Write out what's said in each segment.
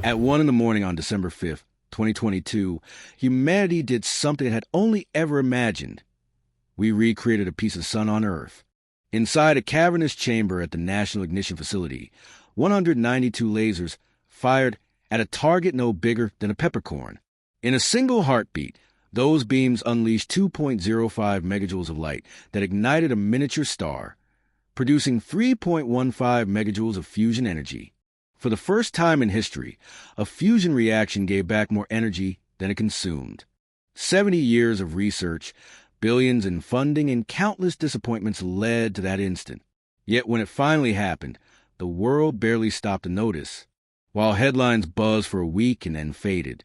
At 1 in the morning on December 5th, 2022, humanity did something it had only ever imagined. We recreated a piece of sun on Earth. Inside a cavernous chamber at the National Ignition Facility, 192 lasers fired at a target no bigger than a peppercorn. In a single heartbeat, those beams unleashed 2.05 megajoules of light that ignited a miniature star, producing 3.15 megajoules of fusion energy. For the first time in history, a fusion reaction gave back more energy than it consumed. 70 years of research, billions in funding, and countless disappointments led to that instant. Yet when it finally happened, the world barely stopped to notice. While headlines buzzed for a week and then faded,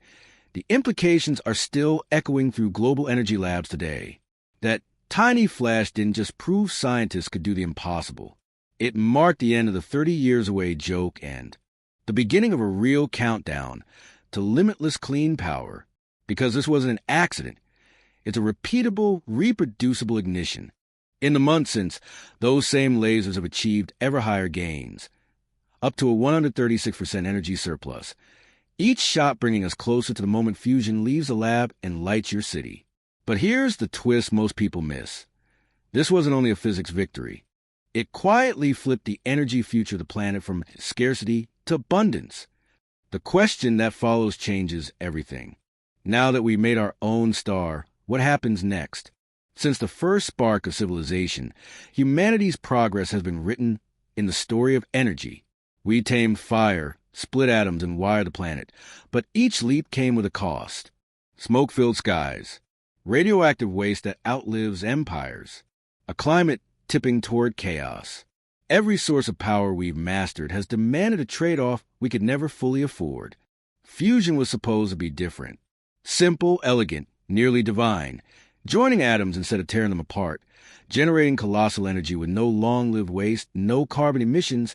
the implications are still echoing through global energy labs today. That tiny flash didn't just prove scientists could do the impossible. It marked the end of the 30 years away joke and the beginning of a real countdown to limitless clean power. Because this wasn't an accident, it's a repeatable, reproducible ignition. In the months since, those same lasers have achieved ever higher gains, up to a 136% energy surplus, each shot bringing us closer to the moment fusion leaves the lab and lights your city. But here's the twist most people miss. This wasn't only a physics victory. It quietly flipped the energy future of the planet from scarcity to abundance. The question that follows changes everything. Now that we made our own star, what happens next? Since the first spark of civilization, humanity's progress has been written in the story of energy. We tamed fire, split atoms, and wired the planet, but each leap came with a cost. Smoke-filled skies, radioactive waste that outlives empires, a climate tipping toward chaos. Every source of power we've mastered has demanded a trade-off we could never fully afford. Fusion was supposed to be different. Simple, elegant, nearly divine, joining atoms instead of tearing them apart, generating colossal energy with no long-lived waste, no carbon emissions,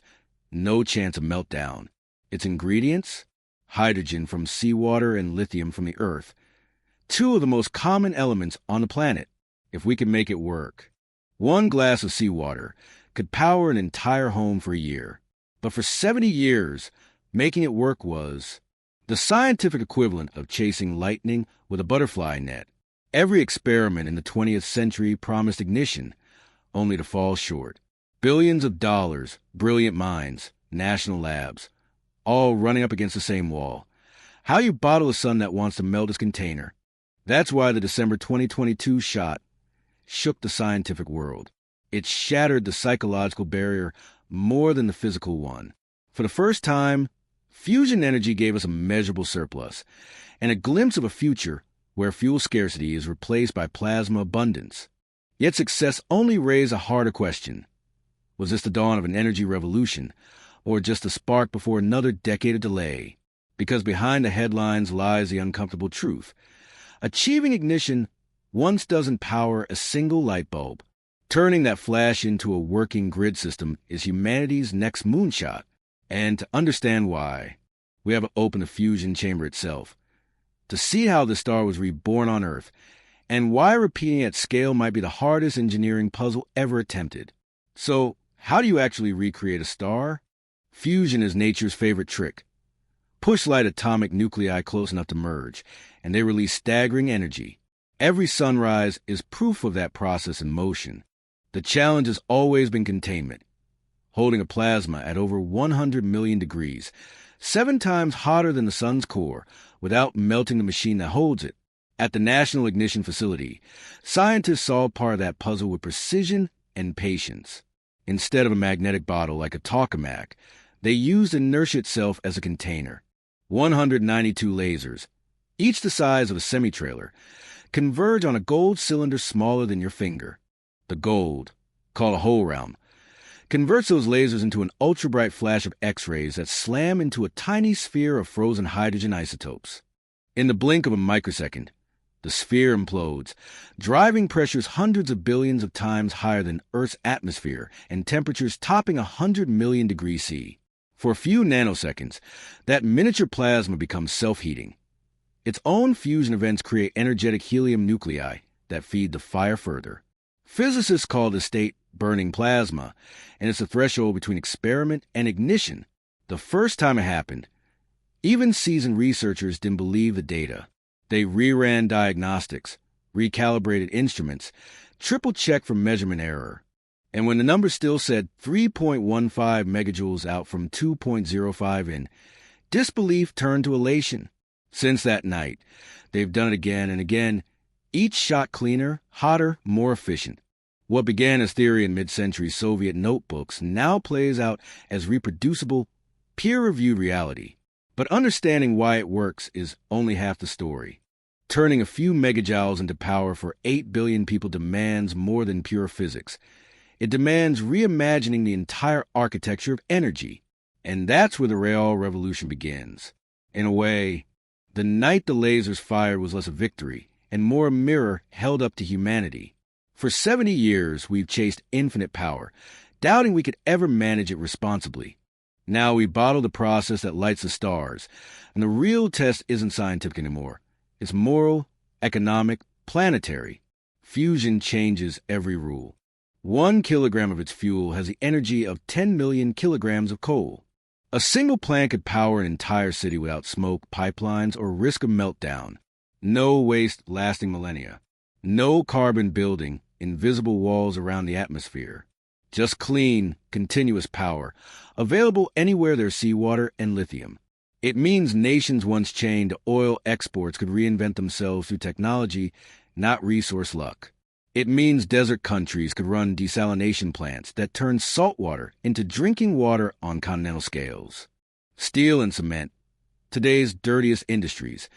no chance of meltdown. Its ingredients? Hydrogen from seawater and lithium from the Earth. Two of the most common elements on the planet, if we can make it work. One glass of seawater could power an entire home for a year. But for 70 years, making it work was the scientific equivalent of chasing lightning with a butterfly net. Every experiment in the 20th century promised ignition, only to fall short. Billions of dollars, brilliant minds, national labs, all running up against the same wall. How you bottle a sun that wants to melt its container. That's why the December 2022 shot shook the scientific world. It shattered the psychological barrier more than the physical one. For the first time, fusion energy gave us a measurable surplus and a glimpse of a future where fuel scarcity is replaced by plasma abundance. Yet success only raised a harder question. Was this the dawn of an energy revolution, or just a spark before another decade of delay? Because behind the headlines lies the uncomfortable truth. Achieving ignition once doesn't power a single light bulb. Turning that flash into a working grid system is humanity's next moonshot. And to understand why, we have to open the fusion chamber itself, to see how the star was reborn on Earth, and why repeating at scale might be the hardest engineering puzzle ever attempted. So, how do you actually recreate a star? Fusion is nature's favorite trick. Push light atomic nuclei close enough to merge, and they release staggering energy. Every sunrise is proof of that process in motion. The challenge has always been containment. Holding a plasma at over 100 million degrees, 7 times hotter than the sun's core, without melting the machine that holds it. At the National Ignition Facility, scientists solved part of that puzzle with precision and patience. Instead of a magnetic bottle like a tokamak, they used inertia itself as a container. 192 lasers, each the size of a semi-trailer, converge on a gold cylinder smaller than your finger. The gold, called a hole realm, converts those lasers into an ultra-bright flash of X-rays that slam into a tiny sphere of frozen hydrogen isotopes. In the blink of a microsecond, the sphere implodes, driving pressures hundreds of billions of times higher than Earth's atmosphere and temperatures topping 100 million degrees C. For a few nanoseconds, that miniature plasma becomes self-heating. Its own fusion events create energetic helium nuclei that feed the fire further. Physicists call this state burning plasma, and it's the threshold between experiment and ignition. The first time it happened, Even seasoned researchers didn't believe the data. They reran diagnostics, recalibrated instruments, triple-checked for measurement error. And when the number still said 3.15 megajoules out from 2.05 in, disbelief turned to elation. Since that night, they've done it again and again, each shot cleaner, hotter, more efficient. What began as theory in mid-century Soviet notebooks now plays out as reproducible, peer-reviewed reality. But understanding why it works is only half the story. Turning a few megajoules into power for 8 billion people demands more than pure physics. It demands reimagining the entire architecture of energy. And that's where the real revolution begins. In a way, the night the lasers fired was less a victory and more a mirror held up to humanity. For 70 years, we've chased infinite power, doubting we could ever manage it responsibly. Now we bottle the process that lights the stars, and the real test isn't scientific anymore. It's moral, economic, planetary. Fusion changes every rule. 1 kilogram of its fuel has the energy of 10 million kilograms of coal. A single plant could power an entire city without smoke, pipelines, or risk of meltdown. No waste lasting millennia. No carbon building invisible walls around the atmosphere. Just clean, continuous power, available anywhere there's seawater and lithium. It means nations once chained to oil exports could reinvent themselves through technology, not resource luck. It means desert countries could run desalination plants that turn salt water into drinking water on continental scales. Steel and cement, today's dirtiest industries,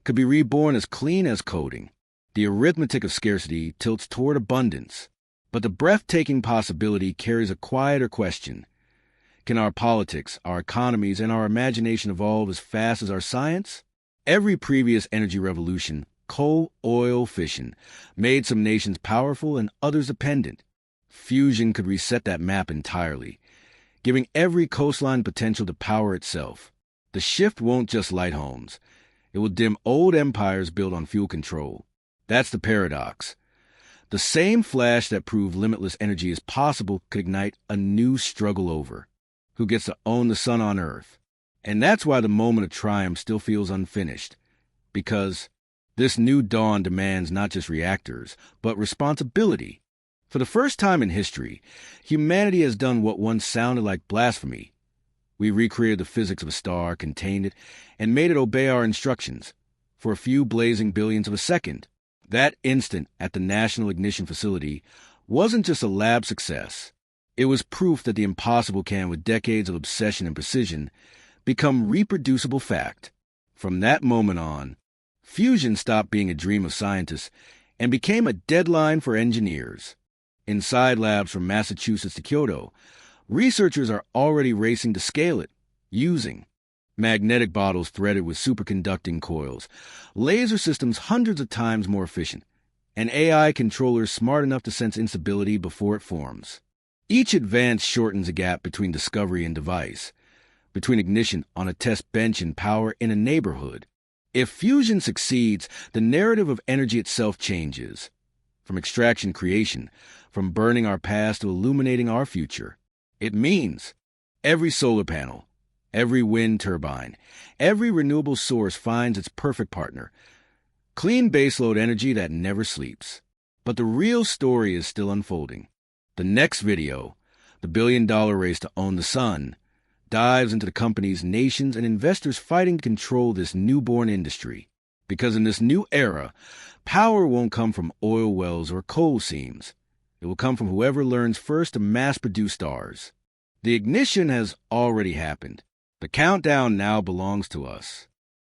could be reborn as clean as coding. The arithmetic of scarcity tilts toward abundance. But the breathtaking possibility carries a quieter question. Can our politics, our economies, and our imagination evolve as fast as our science? Every previous energy revolution, coal, oil, fission, made some nations powerful and others dependent. Fusion could reset that map entirely, giving every coastline potential to power itself. The shift won't just light homes. It will dim old empires built on fuel control. That's the paradox. The same flash that proved limitless energy is possible could ignite a new struggle over who gets to own the sun on Earth. And that's why the moment of triumph still feels unfinished, because this new dawn demands not just reactors, but responsibility. For the first time in history, humanity has done what once sounded like blasphemy. We recreated the physics of a star, contained it, and made it obey our instructions for a few blazing billionths of a second. That instant at the National Ignition Facility wasn't just a lab success. It was proof that the impossible can, with decades of obsession and precision, become reproducible fact. From that moment on, fusion stopped being a dream of scientists and became a deadline for engineers. Inside labs from Massachusetts to Kyoto, researchers are already racing to scale it, using magnetic bottles threaded with superconducting coils, laser systems hundreds of times more efficient, and AI controllers smart enough to sense instability before it forms. Each advance shortens a gap between discovery and device, between ignition on a test bench and power in a neighborhood. If fusion succeeds, the narrative of energy itself changes. From extraction creation, from burning our past to illuminating our future. It means every solar panel, every wind turbine, every renewable source finds its perfect partner. Clean baseload energy that never sleeps. But the real story is still unfolding. The next video, the billion-dollar race to own the sun, dives into the companies, nations, and investors fighting to control this newborn industry. Because in this new era, power won't come from oil wells or coal seams. It will come from whoever learns first to mass-produce stars. The ignition has already happened. The countdown now belongs to us.